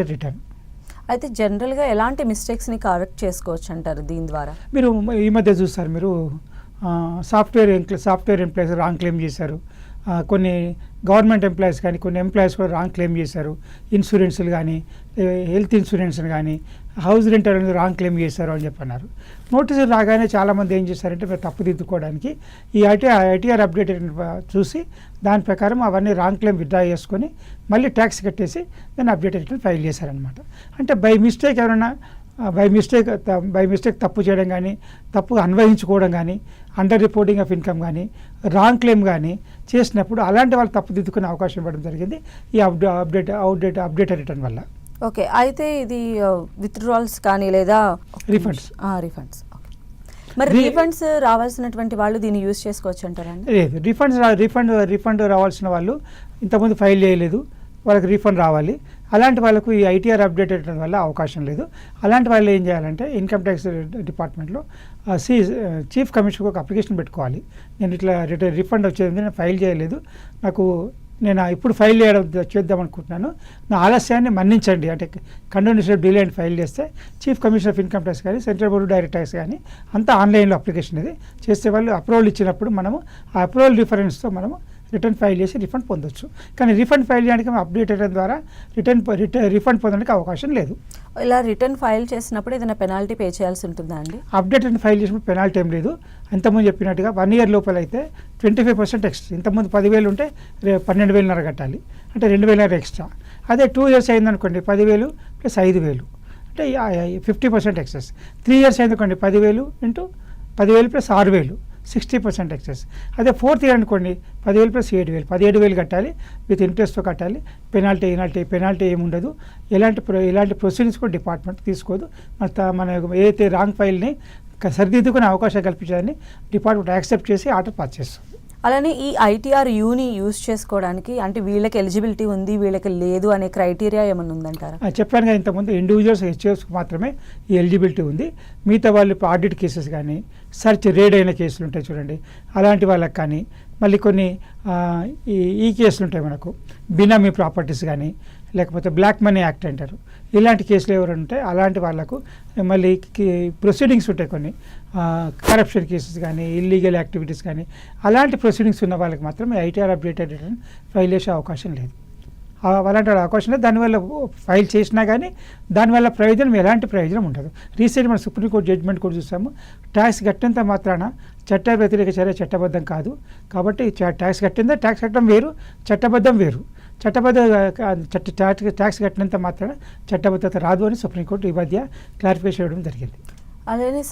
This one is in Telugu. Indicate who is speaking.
Speaker 1: రిటర్న్.
Speaker 2: అయితే జనరల్‌గా ఎలాంటి మిస్టేక్స్‌ని కరెక్ట్ చేసుకోవచ్చు అంటారు దీని ద్వారా?
Speaker 1: మీరు ఈ మధ్య చూస్తారు మీరు సాఫ్ట్‌వేర్ ఎంప్లాయీస్ రాంగ్ క్లెయిమ్ చేశారు. కొన్ని గవర్నమెంట్ ఎంప్లాయీస్ కానీ కొన్ని ఎంప్లాయీస్ కూడా రాంగ్ క్లెయిమ్ చేశారు. ఇన్సూరెన్స్‌లు కానీ హెల్త్ ఇన్సూరెన్స్‌ని కానీ హౌస్ రెంటల్ అనేది రాంగ్ క్లెయిమ్ చేశారు అని చెప్పన్నారు. నోటీసులు రాగానే చాలామంది ఏం చేశారంటే మీరు తప్పుదిద్దుకోవడానికి ఈ ఐటీఆర్ అప్డేట్ చూసి దాని ప్రకారం అవన్నీ రాంగ్ క్లెయిమ్ విత్డ్రా చేసుకొని మళ్ళీ ట్యాక్స్ కట్టేసి దాన్ని అప్డేట్ రిటర్న్ ఫైల్ చేశారనమాట. అంటే బై మిస్టేక్ ఎవరైనా బై మిస్టేక్ తప్పు చేయడం కానీ తప్పు అన్వయించుకోవడం కానీ అండర్ రిపోర్టింగ్ ఆఫ్ ఇన్కమ్ కానీ రాంగ్ క్లెయిమ్ కానీ చేసినప్పుడు అలాంటి వాళ్ళు తప్పుదిద్దుకునే అవకాశం ఇవ్వడం జరిగింది ఈ అప్డేట్ రిటర్న్ వల్ల.
Speaker 2: ఓకే. అయితే ఇది విత్డ్రాల్స్ కానీ లేదా
Speaker 1: రిఫండ్స్
Speaker 2: మరి రీఫండ్స్ రావాల్సినటువంటి వాళ్ళు దీన్ని యూజ్ చేసుకోవచ్చు అంటారండి?
Speaker 1: లేదు, రిఫండ్ రావాల్సిన వాళ్ళు ఇంతకుముందు ఫైల్ చేయలేదు, వాళ్ళకి రీఫండ్ రావాలి. అలాంటి వాళ్ళకు ఈ ఐటీఆర్ అప్డేట్ చేయడం వల్ల అవకాశం లేదు. అలాంటి వాళ్ళు ఏం చేయాలంటే ఇన్కమ్ ట్యాక్స్ డిపార్ట్మెంట్లో చీఫ్ కమిషనర్కి ఒక అప్లికేషన్ పెట్టుకోవాలి. నేను ఇట్లా రిఫండ్ వచ్చేది నేను ఫైల్ చేయలేదు, నేను ఇప్పుడు ఫైల్ చేద్దాం అనుకుంటున్నాను, నా ఆలస్యాన్ని మన్నించండి అంటే కండోనేషన్ డిలే అని ఫైల్ చేస్తే chief commissioner of income tax కానీ సెంట్రల్ బోర్డు డైరెక్ట్ ట్యాక్స్ కానీ అంతా ఆన్లైన్లో అప్లికేషన్ ఇది చేస్తే వాళ్ళు అప్రూవల్ ఇచ్చినప్పుడు మనము ఆ అప్రూవల్ రిఫరెన్స్తో మనము రిటర్న్ ఫైల్ చేసి రిఫండ్ పొందొచ్చు. కానీ రిఫండ్ ఫైల్ చేయడానికి అప్డేట్ చేయడం ద్వారా రిఫండ్ పొందడానికి అవకాశం లేదు.
Speaker 2: ఇలా రిటర్న్ ఫైల్ చేసినప్పుడు ఏదైనా పెనాల్టీ పే చేయాల్సి ఉంటుందా అండి?
Speaker 1: అప్డేట్ ఫైల్ చేసినప్పుడు పెనాల్టీ ఏం లేదు. ఇంతకుముందు చెప్పినట్టుగా 1 year లోపల అయితే 25% ఎక్స్ట్రా. ఇంతకుముందు 10,000 ఉంటే 12,500 కట్టాలి, అంటే 2,000 ఎక్స్ట్రా. అదే 2 years అయిందనుకోండి 10,000 + 5,000 అంటే 50% ఎక్సెస్. 3 years అయిందనుకోండి 10,000 × 10,000 + 6,000 60% ఎక్సెస్. అదే 4th year అనుకోండి 10,000 + 7,000 17,000 కట్టాలి, విత్ ఇంట్రెస్ట్తో కట్టాలి. పెనాల్టీ ఏమి ఉండదు. ఎలాంటి ప్రొసీడింగ్స్ కూడా డిపార్ట్మెంట్ తీసుకోదు. మన ఏదైతే రాంగ్ ఫైల్ని సరిదిద్దుకునే అవకాశం కల్పించాలని డిపార్ట్మెంట్ యాక్సెప్ట్ చేసి ఆర్డర్ పాస్ చేస్తుంది.
Speaker 2: అలానే ఈ ఐటీఆర్ యూని యూజ్ చేసుకోవడానికి అంటే వీళ్ళకి ఎలిజిబిలిటీ ఉంది వీళ్ళకి లేదు అనే క్రైటీరియా ఏమన్నా ఉందంటారా?
Speaker 1: చెప్పాను కదా ఇంతకుముందు, ఇండివిజువల్స్ హెచ్ఎఫ్స్కి మాత్రమే ఈ ఎలిజిబిలిటీ ఉంది. మిగతా వాళ్ళు ఆడిట్ కేసెస్ కానీ రేడ్ అయిన కేసులు ఉంటాయి చూడండి, అలాంటి వాళ్ళకి కానీ మళ్ళీ కొన్ని ఈ కేసులు ఉంటాయి మనకు బినామీ ప్రాపర్టీస్ కానీ లేకపోతే బ్లాక్ మనీ యాక్ట్ అంటారు, ఇలాంటి కేసులు ఎవరు ఉంటాయి అలాంటి వాళ్ళకు మళ్ళీ ప్రొసీడింగ్స్ ఉంటాయి కొన్ని కరప్షన్ కేసెస్ కానీ ఇల్లీగల్ యాక్టివిటీస్ కానీ అలాంటి ప్రొసీడింగ్స్ ఉన్న వాళ్ళకి మాత్రమే ఐటీఆర్ అప్డేటెడ్ రిటర్న్ ఫైల్ చేసే అవకాశం లేదు. అలాంటి అవకాశం లేదు. దానివల్ల ఫైల్ చేసినా కానీ దానివల్ల ఎలాంటి ప్రయోజనం ఉండదు. రీసెంట్ మన సుప్రీంకోర్టు జడ్జిమెంట్ కూడా చూసాము, ట్యాక్స్ కట్టినంత మాత్రాన చట్ట వ్యతిరేక చర్య చట్టబద్ధం కాదు. కాబట్టి ట్యాక్స్ కట్టడం వేరు, చట్టబద్ధం వేరు. ట్యాక్స్ కట్టినంత మాత్రాన చట్టబద్ధత రాదు అని సుప్రీంకోర్టు ఈ మధ్య క్లారిఫికేషన్ ఇవ్వడం జరిగింది.
Speaker 2: అలానే